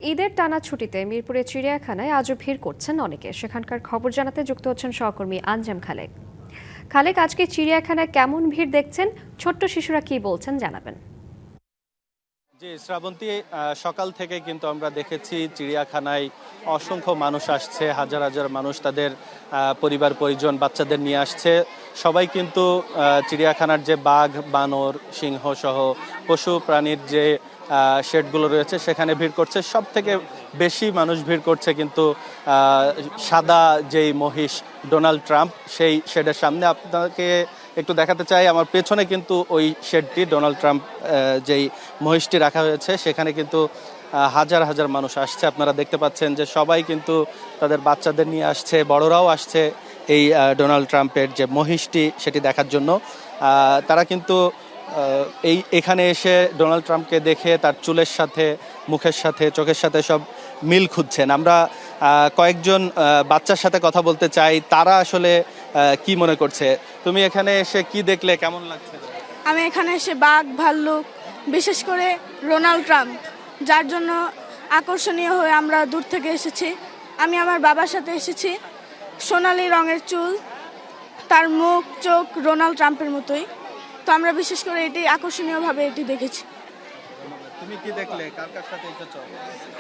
ঈদের টানা ছুটিতে মিরপুরের চিড়িয়াখানায় আজও ভিড় করছেন অনেকে। সেখানকার খবর জানাতে যুক্ত হচ্ছেন সহকর্মী আঞ্জাম খালেক। খালেক, আজকে চিড়িয়াখানায় কেমন ভিড় দেখছেন, ছোট্ট শিশুরা কি বলছেন জানাবেন। জি শ্রাবন্তী, সকাল থেকে কিন্তু আমরা দেখেছি চিড়িয়াখানায় অসংখ্য মানুষ আসছে, হাজার হাজার মানুষ তাদের পরিবার পরিজন বাচ্চাদের নিয়ে আসছে। সবাই কিন্তু চিড়িয়াখানার যে বাঘ, বানর, সিংহ সহ পশু প্রাণীর যে শেডগুলো রয়েছে সেখানে ভিড় করছে। সব থেকে বেশি মানুষ ভিড় করছে কিন্তু সাদা যেই মহিষ ডোনাল্ড ট্রাম্প, সেই শেডের সামনে। আপনাকে একটু দেখাতে চাই, আমার পেছনে কিন্তু ওই শেডটি, ডোনাল্ড ট্রাম্প যেই মহিষটি রাখা হয়েছে সেখানে কিন্তু হাজার হাজার মানুষ আসছে। আপনারা দেখতে পাচ্ছেন যে সবাই কিন্তু তাদের বাচ্চাদের নিয়ে আসছে, বড়রাও আসছে এই ডোনাল্ড ট্রাম্পের যে মহিষটি সেটি দেখার জন্য। তারা কিন্তু এখানে এসে ডোনাল্ড ট্রাম্পকে দেখে তার চুলের সাথে, মুখের সাথে, চোখের সাথে সব মিল খুঁজছেন। আমরা কয়েকজন বাচ্চার সাথে কথা বলতে চাই, তারা আসলে কি মনে করছে। তুমি এখানে এসে কি দেখলে, কেমন লাগছে? আমি এখানে এসে বাঘ, ভাল্লুক, বিশেষ করে ডোনাল্ড ট্রাম্প, যার জন্য আকর্ষণীয় হয়ে আমরা দূর থেকে এসেছি। আমি আমার বাবার সাথে এসেছি। সোনালি রঙের চুল, তার মুখ চোখ ডোনাল্ড ট্রাম্পের মতোই। তো আমরা বিশেষ করে এটি আকর্ষণীয়ভাবে এটি দেখেছি। তুমি কি দেখলে, কার কার সাথে এসেছো?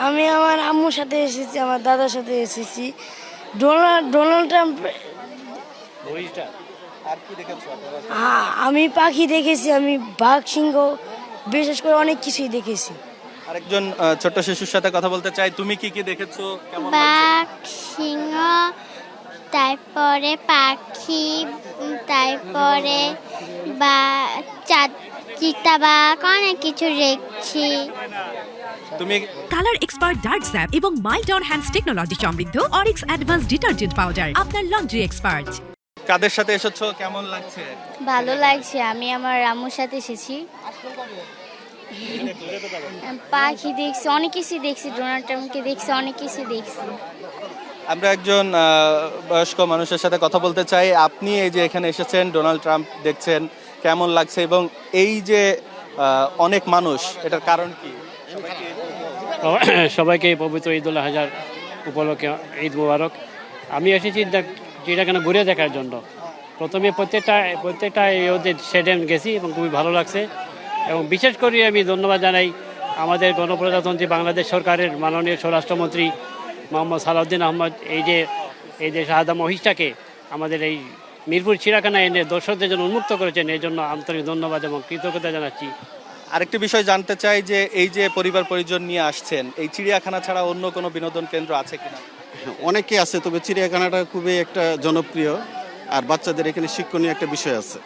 আমি আমার আম্মুর সাথে এসেছি, আমার দাদার সাথে এসেছি। Donald Trump. আর কি দেখেছো? আমি পাখি দেখেছি, আমি বাঘ, সিংহ, বিশেষ করে অনেক কিছুই দেখেছি। আরেকজন ছোট্ট শিশুর সাথে কথা বলতে চাই। তুমি কি কি দেখেছো, কেমন লাগছে? বাঘ, সিংহ, তারপরে পাখি, তারপরে চিতাবাঘ, অনেক কিছু দেখছি। তুমি কালার এক্সপার্ট ডার্ক স্যাপ এবং মাইল্ড অন হ্যান্ডস টেকনোলজি সমৃদ্ধ অরিক্স অ্যাডভান্স ডিটারজেন্ট পাউডার, আপনার লন্ড্রি এক্সপার্ট। কাদের সাথে এসেছো, কেমন লাগছে? ভালো লাগছে। আমি আমার আম্মুর সাথে এসেছি। পাখি দেখছি, অনেক কিছু দেখছি, ডোনাল্ড ট্রাম্পকে দেখছি, অনেক কিছু দেখছি। আমরা একজন বয়স্ক মানুষের সাথে কথা বলতে চাই। আপনি এই যে এখানে এসেছেন, ডোনাল্ড ট্রাম্প দেখছেন, কেমন লাগছে? এবং এই যে অনেক মানুষ, এটার কারণ কি? সবাইকে পবিত্র ঈদ উল আজহার উপলক্ষে ঈদ মুবারক। আমি এসেছি চিড়িয়াখানা ঘুরে দেখার জন্য। প্রথমে প্রত্যেকটা ওদের শেডে গেছি এবং খুবই ভালো লাগছে। এবং বিশেষ করে আমি ধন্যবাদ জানাই আমাদের গণপ্রজাতন্ত্রী বাংলাদেশ সরকারের মাননীয় স্বরাষ্ট্রমন্ত্রী মোহাম্মদ সালাউদ্দিন আহমদ এই যে সাদা মহিষটাকে আমাদের এই মিরপুর চিড়িয়াখানায় এনে দর্শকদের জন্য উন্মুক্ত করেছেন। এই জন্য আন্তরিক ধন্যবাদ এবং কৃতজ্ঞতা জানাচ্ছি। আরেকটি বিষয় জানতে চাই যে এই যে পরিবার পরিজন নিয়ে আসছেন, এই চিড়িয়াখানা ছাড়া অন্য কোনো বিনোদন কেন্দ্র আছে কিনা? অনেকে আছে, তবে চিড়িয়াখানাটা খুবই একটা জনপ্রিয়, আর বাচ্চাদের এখানে শিক্ষণীয় একটা বিষয় আছে।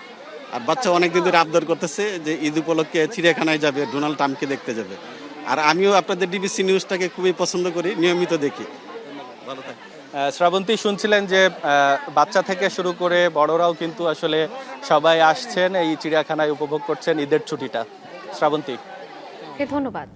আর বাচ্চা অনেকদিন ধরে আবদার করতেছে যে ঈদ উপলক্ষে চিড়িয়াখানায় যাবে, ডোনাল্ড ট্রাম্পকে দেখতে যাবে। আর আমিও আপনাদের ডিবিসি নিউজটাকে খুবই পছন্দ করি, নিয়মিত দেখি। ভালো থাকে। শ্রাবন্তী, শুনছিলেন যে বাচ্চা থেকে শুরু করে বড়রাও কিন্তু আসলে সবাই আসছেন এই চিড়িয়াখানায়, উপভোগ করছেন ঈদের ছুটিটা। শ্রাবন্তী, ধন্যবাদ।